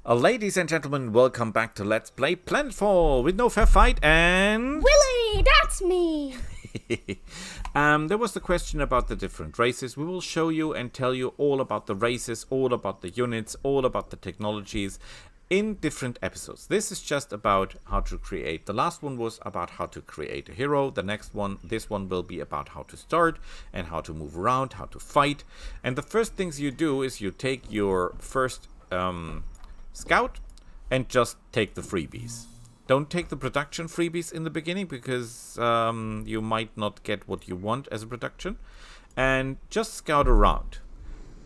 Ladies and gentlemen, welcome back to Let's Play Planetfall with no fair fight and... Willie, that's me! There was the question about the different races. We will show you and tell you all about the races, all about the units, all about the technologies in different episodes. This is just about how to create. The last one was about how to create a hero. The next one, this one will be about how to start and how to move around, how to fight. And the first things you do is you take your first... scout and just take the freebies. Don't take the production freebies in the beginning because you might not get what you want as a production, and just scout around.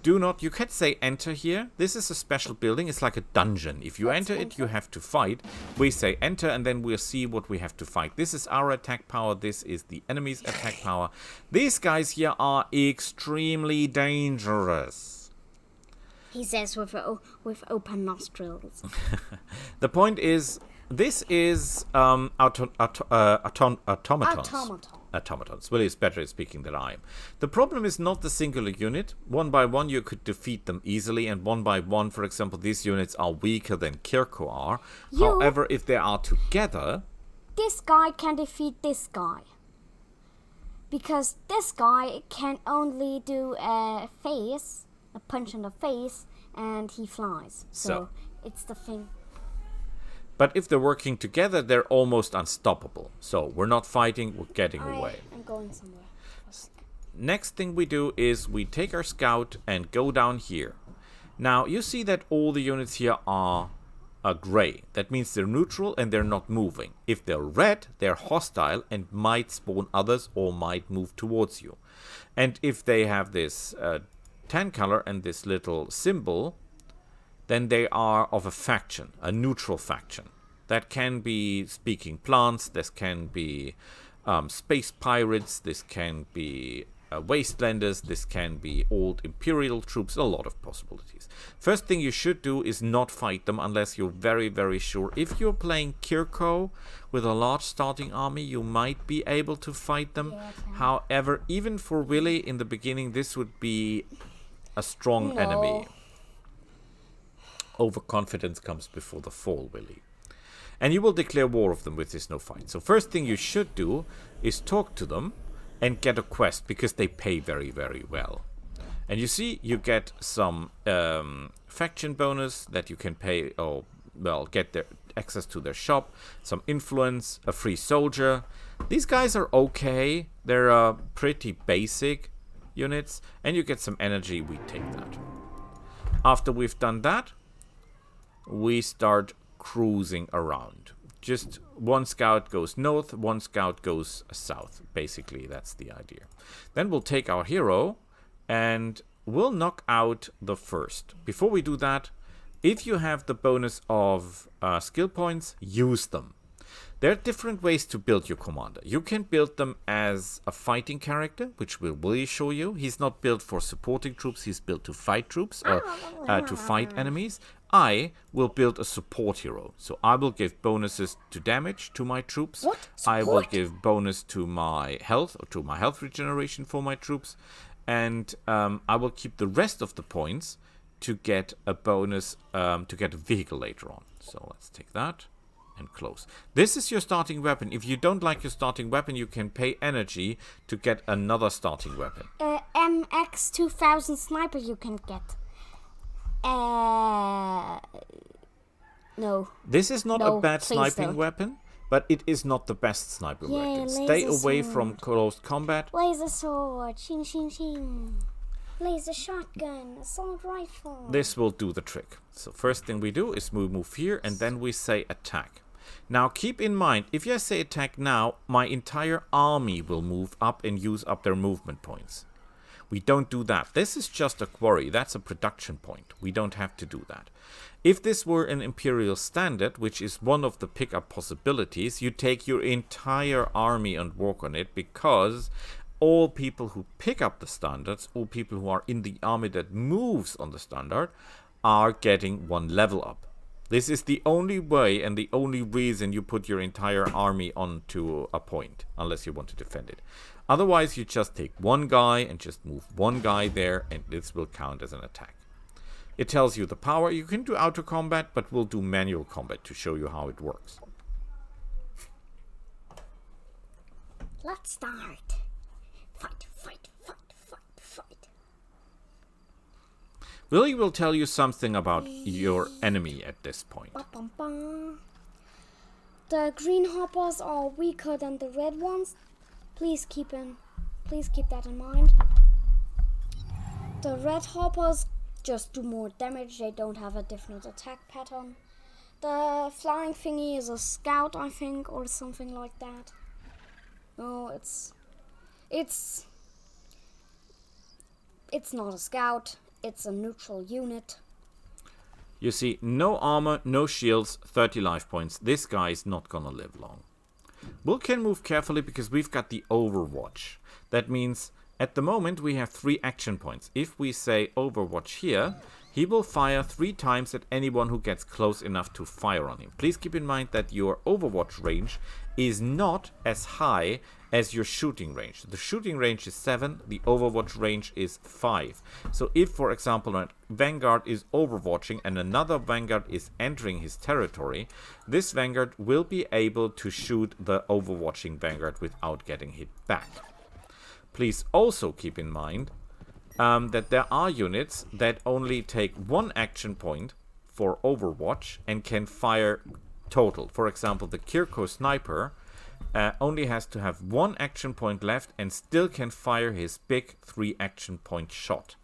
Do not, you can say enter here. This is a special building. It's like a dungeon. If you enter it, you have to fight. We say enter and then we'll see what we have to fight. This is our attack power. This is the enemy's attack power. These guys here are extremely dangerous. He says with open nostrils. The point is, this is automatons. Willie is better at speaking than I am. The problem is not the singular unit. One by one you could defeat them easily, and one by one, for example, these units are weaker than Kirko are. However, if they are together... This guy can defeat this guy. Because this guy can only do a punch in the face, and he flies. So it's the thing. But if they're working together, they're almost unstoppable. So we're not fighting, we're getting away. I'm going somewhere. Next thing we do is we take our scout and go down here. Now you see that all the units here are gray. That means they're neutral and they're not moving. If they're red, they're hostile and might spawn others or might move towards you. And if they have this tan color and this little symbol, then they are of a faction, a neutral faction. That can be speaking plants, this can be space pirates, this can be wastelanders, this can be old imperial troops, a lot of possibilities. First thing you should do is not fight them unless you're very, very sure. If you're playing Kirko with a large starting army, you might be able to fight them. Yeah, however, even for Willie in the beginning, this would be a strong enemy. Overconfidence comes before the fall, Willie. And you will declare war of them with this no fight. So first thing you should do is talk to them and get a quest, because they pay very, very well. And you see, you get some faction bonus that you can pay, or, well, get their access to their shop, some influence, a free soldier. These guys are okay. They're pretty basic units, and you get some energy. We take that. After we've done that, we start cruising around. Just one scout goes north, one scout goes south. Basically, that's the idea. Then we'll take our hero and we'll knock out the first. Before we do that, if you have the bonus of skill points, use them. There are different ways to build your commander. You can build them as a fighting character, which we'll really show you. He's not built for supporting troops, he's built to fight troops, or to fight enemies. I will build a support hero. So I will give bonuses to damage to my troops. I will give bonus to my health, or to my health regeneration for my troops. And I will keep the rest of the points to get a bonus, to get a vehicle later on. So let's take that. And close. This is your starting weapon. If you don't like your starting weapon, you can pay energy to get another starting weapon. MX 2000 sniper you can get. No. This is not a bad sniping weapon, but it is not the best sniper weapon. Stay away from close combat. Laser sword, ching ching ching. Laser shotgun, assault rifle. This will do the trick. So first thing we do is we move here and then we say attack. Now keep in mind, if I say attack now, my entire army will move up and use up their movement points. We don't do that. This is just a quarry. That's a production point. We don't have to do that. If this were an imperial standard, which is one of the pickup possibilities, you take your entire army and work on it, because all people who pick up the standards, all people who are in the army that moves on the standard, are getting one level up. This is the only way and the only reason you put your entire army onto a point, unless you want to defend it. Otherwise, you just take one guy and just move one guy there, and this will count as an attack. It tells you the power. You can do auto combat, but we'll do manual combat to show you how it works. Let's start. Fight, fight, fight, fight, fight. Willi will tell you something about your enemy at this point. The green hoppers are weaker than the red ones. Please keep that in mind. The red hoppers just do more damage. They don't have a different attack pattern. The flying thingy is a scout, I think, or something like that. No, it's not a scout. It's a neutral unit. You see, no armor, no shields, 30 life points. This guy is not gonna live long. Will can move carefully because we've got the Overwatch. That means at the moment we have 3 action points. If we say Overwatch here, he will fire 3 times at anyone who gets close enough to fire on him. Please keep in mind that your Overwatch range is not as high as your shooting range. The shooting range is 7, the Overwatch range is 5. So if, for example, a Vanguard is overwatching and another Vanguard is entering his territory, this Vanguard will be able to shoot the overwatching Vanguard without getting hit back. Please also keep in mind that there are units that only take 1 action point for Overwatch and can fire total. For example, the Kirko Sniper only has to have 1 action point left and still can fire his big 3 action point shot.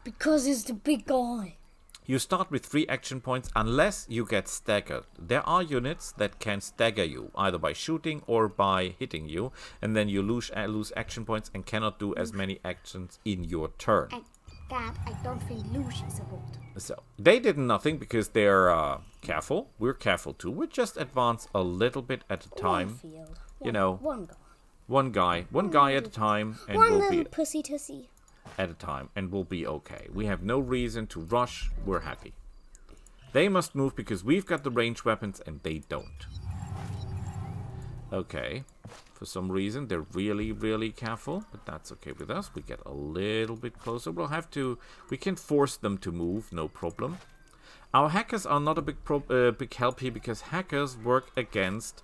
Because he's the big guy. You start with 3 action points unless you get staggered. There are units that can stagger you, either by shooting or by hitting you, and then you lose action points and cannot do as many actions in your turn. Dad, I don't think lose is a word. So, they did nothing because they're careful. We're careful too. We just advance a little bit at a time. One guy at a time, and we'll be pussy tussy at a time, and we'll be okay. We have no reason to rush. We're happy. They must move because we've got the ranged weapons and they don't. Okay. For some reason, they're really, really careful, but that's okay with us. We get a little bit closer. We can force them to move, no problem. Our hackers are not a big help here because hackers work against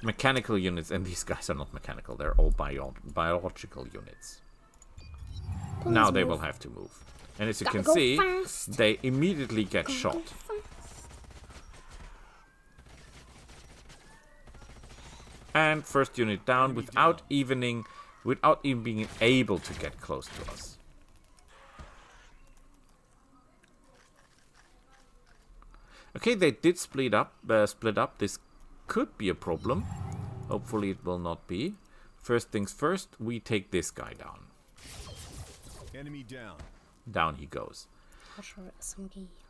mechanical units, and these guys are not mechanical. They're all biological units. Now they will have to move. And as you can see, they immediately get shot. And first unit down without even being able to get close to us. Okay, they did split up. This could be a problem. Hopefully it will not be. First things first, we take this guy down. Enemy down. Down he goes.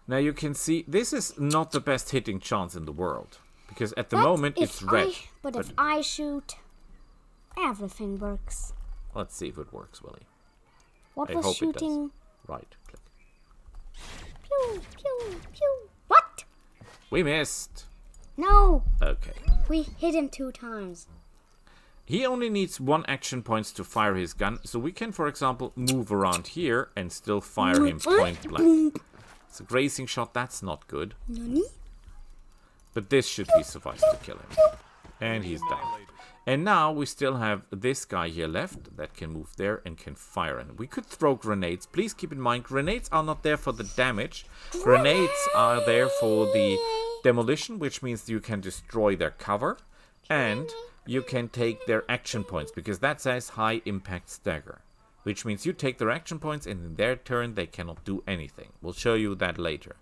Now you can see this is not the best hitting chance in the world. Because at the moment it's red. But if I shoot, everything works. Let's see if it works, Willi. What was shooting? Right click. Pew, pew, pew. What? We missed. No. Okay. We hit him 2 times. He only needs 1 action points to fire his gun. So we can, for example, move around here and still fire him point blank. It's a grazing shot. That's not good. Nani? But this should be suffice to kill him. And he's down. And now we still have this guy here left that can move there and can fire. And we could throw grenades. Please keep in mind, grenades are not there for the damage. Grenades are there for the demolition, which means you can destroy their cover. And you can take their action points, because that says high impact stagger. Which means you take their action points and in their turn they cannot do anything. We'll show you that later.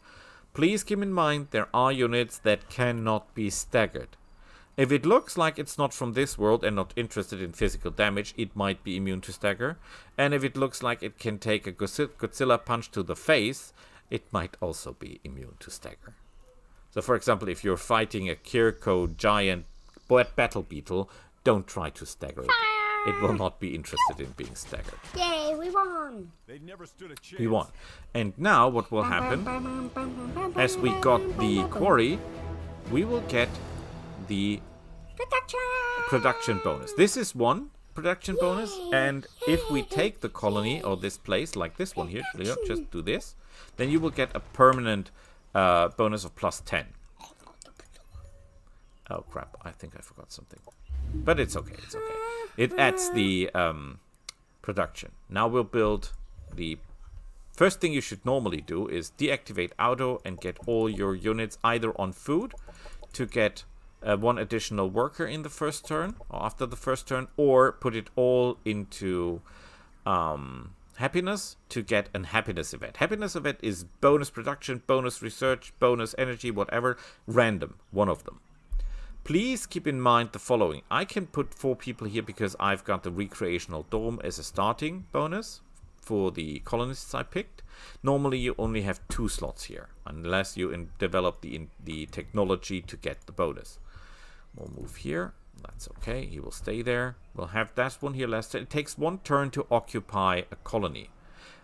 Please keep in mind there are units that cannot be staggered. If it looks like it's not from this world and not interested in physical damage, it might be immune to stagger. And if it looks like it can take a Godzilla punch to the face, it might also be immune to stagger. So for example, if you're fighting a Kirko giant battle beetle, don't try to stagger it. It will not be interested in being staggered. Yay, we won! They never stood a chance. We won. And now what will happen, as we got the quarry, we will get the production bonus. This is 1% production bonus, and if we take the colony or this place, like this one here, just do this, then you will get a permanent bonus of +10. Oh crap, I think I forgot something. But it's okay, it's okay. It adds the production. Now we'll build the... First thing you should normally do is deactivate auto and get all your units either on food to get 1 additional worker in the first turn or after the first turn, or put it all into happiness to get an happiness event. Happiness event is bonus production, bonus research, bonus energy, whatever, random, one of them. Please keep in mind the following. I can put 4 people here because I've got the recreational dome as a starting bonus for the colonists I picked. Normally you only have 2 slots here, unless you develop the technology to get the bonus. We'll move here. That's okay. He will stay there. We'll have that one here last turn. It takes 1 turn to occupy a colony,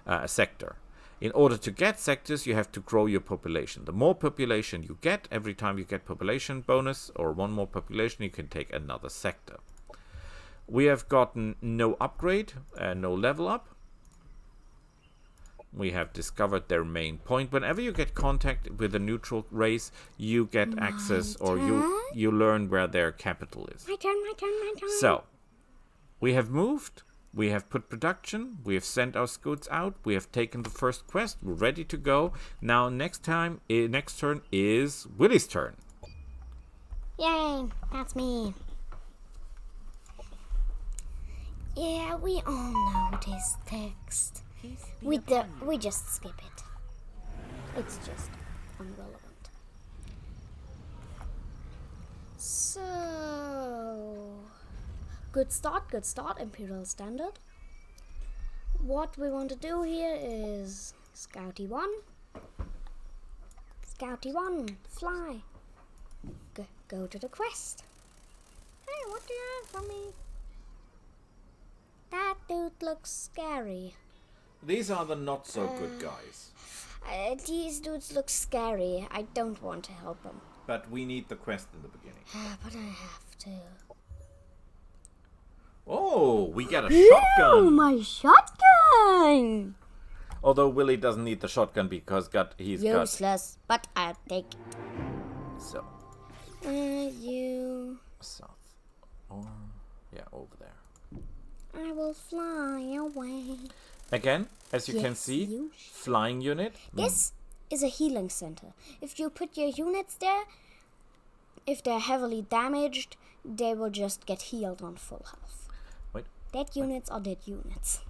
a sector. In order to get sectors, you have to grow your population. The more population you get, every time you get population bonus or 1 more population, you can take another sector. We have gotten no upgrade, no level up. We have discovered their main point. Whenever you get contact with a neutral race, you get access, or you learn where their capital is. My turn. So, we have moved, we have put production, we have sent our scouts out, we have taken the first quest, we're ready to go. Now, next turn is Willi's turn. Yay, that's me. Yeah, we all know this text. We just skip it. It's just irrelevant. So, good start, Imperial Standard. What we want to do here is Scouty 1, fly. Go to the quest. Hey, what do you have for me? That dude looks scary. These are the not so good guys. These dudes look scary. I don't want to help them. But we need the quest in the beginning. But I have to. Oh, we got a Oh, shotgun. my shotgun! Although Willi doesn't need the shotgun because he's useless, but I'll take it. So. You. South. Or, yeah, over there. I will fly away. Again, as you can see, flying unit. This is a healing center. If you put your units there, if they're heavily damaged, they will just get healed on full health. Wait. Dead units are dead units.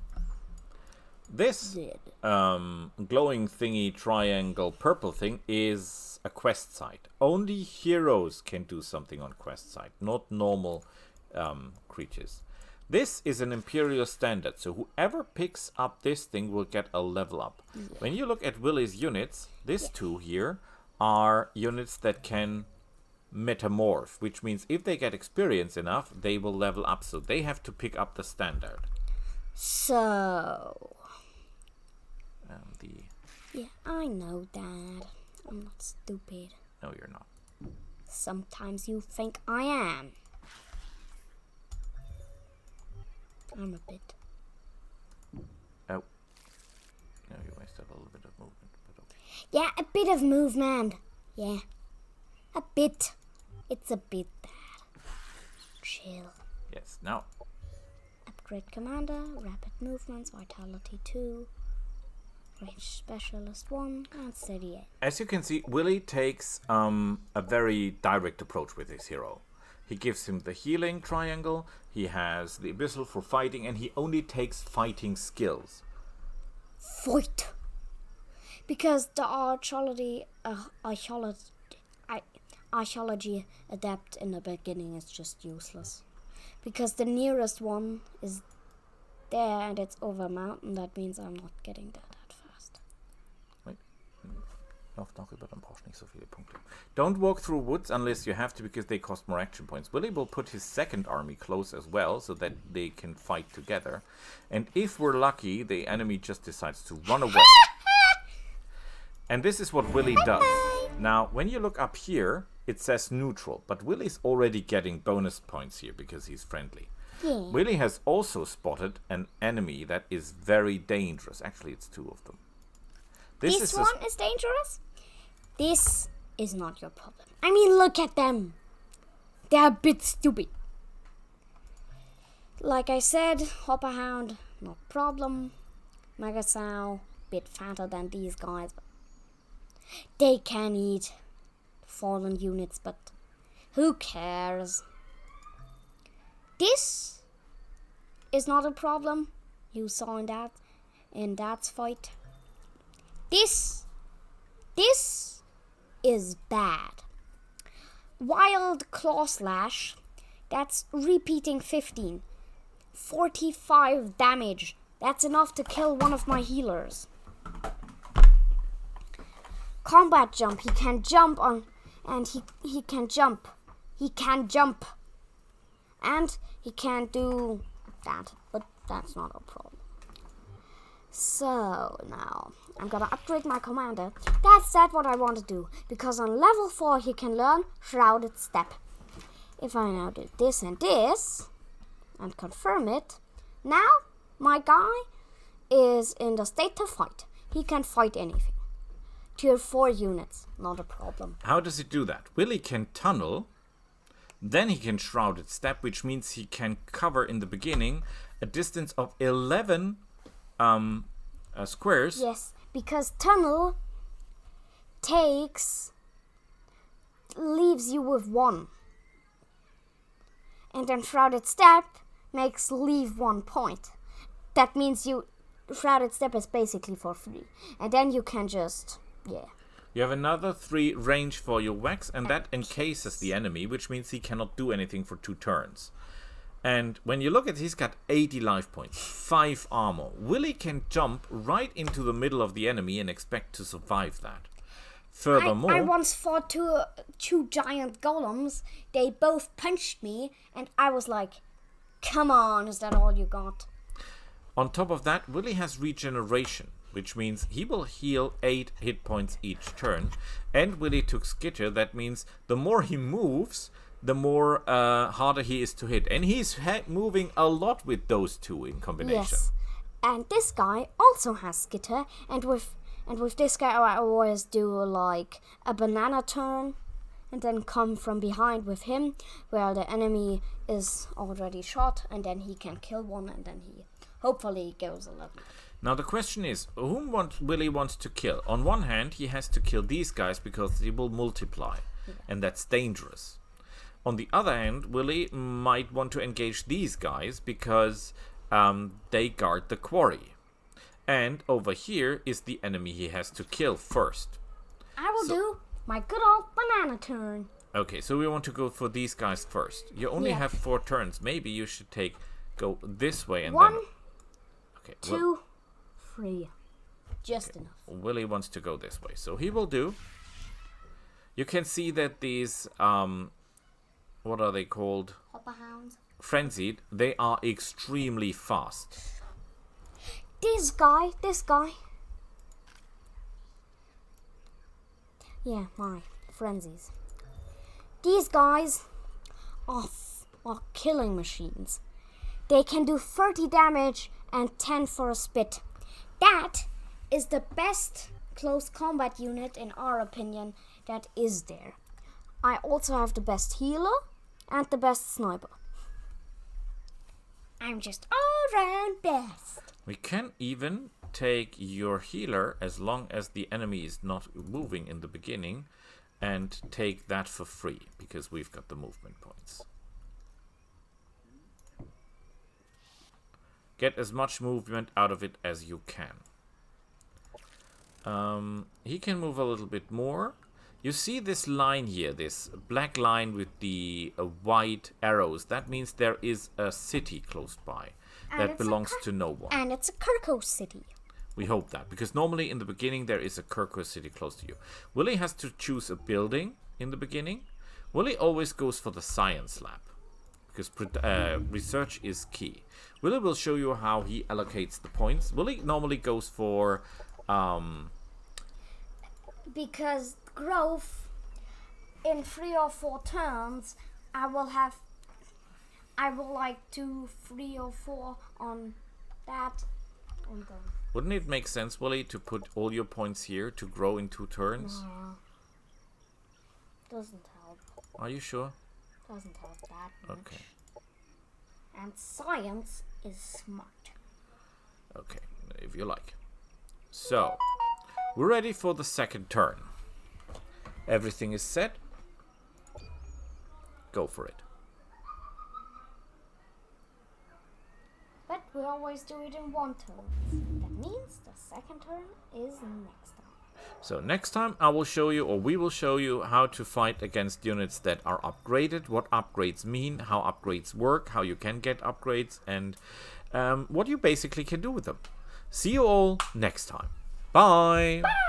This glowing thingy triangle purple thing is a quest site. Only heroes can do something on quest site, not normal creatures. This is an Imperial standard, so whoever picks up this thing will get a level up. Yeah. When you look at Willi's units, these 2 here are units that can metamorph, which means if they get experience enough, they will level up, so they have to pick up the standard. So... Yeah, I know, Dad. I'm not stupid. No, you're not. Sometimes you think I am. I'm a bit. Oh. No, you wasted a little bit of movement, but okay. Yeah, a bit of movement. Yeah. A bit. It's a bit, Dad. Chill. Yes, now. Upgrade Commander, Rapid Movements, Vitality 2, Range Specialist 1, and Steady 8. As you can see, Willi takes a very direct approach with his hero. He gives him the healing triangle, he has the abyssal for fighting, and he only takes fighting skills. Fight! Because the archaeology adept in the beginning is just useless. Because the nearest one is there and it's over a mountain, that means I'm not getting there that fast. Wait. Don't walk through woods unless you have to, because they cost more action points. Willi will put his second army close as well, so that they can fight together. And if we're lucky, the enemy just decides to run away. And this is what Willi does. Now, when you look up here, it says neutral, but Willi's already getting bonus points here because he's friendly. Yeah. Willy has also spotted an enemy that is very dangerous. Actually, it's two of them. This one is dangerous. This is not your problem. I mean, look at them. They're a bit stupid. Like I said, Hopper Hound, no problem. Megasow, bit fatter than these guys. But they can eat fallen units, but who cares? This is not a problem. You saw in Dad's fight. This is bad. Wild Claw Slash, that's repeating 15. 45 damage. That's enough to kill one of my healers. Combat Jump, he can jump on, and he can jump. He can jump. And he can do that, but that's not a problem. So now I'm gonna upgrade my commander. That's what I want to do, because on level 4 he can learn Shrouded Step. If I now do this and this and confirm it, now my guy is in the state to fight. He can fight anything. Tier 4 units, not a problem. How does he do that? Willy can tunnel, then he can Shrouded Step, which means he can cover in the beginning a distance of 11 squares. Yes, because tunnel leaves you with 1. And then Shrouded Step makes leave 1 point. That means Shrouded Step is basically for free. And then you can just, yeah. You have another 3 range for your wax, and that encases the enemy, which means he cannot do anything for 2 turns. And when you look at it, he's got 80 life points, 5 armor. Willy can jump right into the middle of the enemy and expect to survive that. Furthermore, I once fought two giant golems. They both punched me, and I was like, come on, is that all you got? On top of that, Willy has regeneration, which means he will heal 8 hit points each turn. And Willy took Skitter, that means the more he moves, the more harder he is to hit. And he's moving a lot with those two in combination. Yes, and this guy also has Skitter, and with this guy I always do like a banana turn, and then come from behind with him, where the enemy is already shot, and then he can kill one, and then he hopefully goes 11. Now the question is, whom Willy wants to kill? On one hand, he has to kill these guys because they will multiply, and that's dangerous. On the other hand, Willy might want to engage these guys because they guard the quarry. And over here is the enemy he has to kill first. I will do my good old banana turn. Okay, so we want to go for these guys first. You only have 4 turns. Maybe you should go this way and 1, then... Okay, 2, 3. Just enough. Willy wants to go this way, so he will do. You can see that these... what are they called? Hopper Hounds. Frenzied. They are extremely fast. This guy. Yeah, my frenzies. These guys are killing machines. They can do 30 damage and 10 for a spit. That is the best close combat unit, in our opinion, that is there. I also have the best healer and the best sniper. I'm just all round best. We can even take your healer as long as the enemy is not moving in the beginning and take that for free because we've got the movement points. Get as much movement out of it as you can. He can move a little bit more. You see this line here, this black line with the white arrows. That means there is a city close by that belongs to no one. And it's a Kirko city. We hope that, because normally in the beginning there is a Kirko city close to you. Willy has to choose a building in the beginning. Willy always goes for the science lab, because research is key. Willy will show you how he allocates the points. Willy normally goes for... because growth in 3 or 4 turns, I will have I will like 2, 3, or 4 on that. And then... Wouldn't it make sense, Willi, to put all your points here to grow in 2 turns? No. Doesn't help. Are you sure? Doesn't help that much. Okay. And science is smart. Okay, if you like. So, we're ready for the second turn. Everything is set. Go for it. But we always do it in 1 turn. That means the second turn is next time. So next time I will show you, or we will show you, how to fight against units that are upgraded, what upgrades mean, how upgrades work, how you can get upgrades, and what you basically can do with them. See you all next time. Bye! Bye!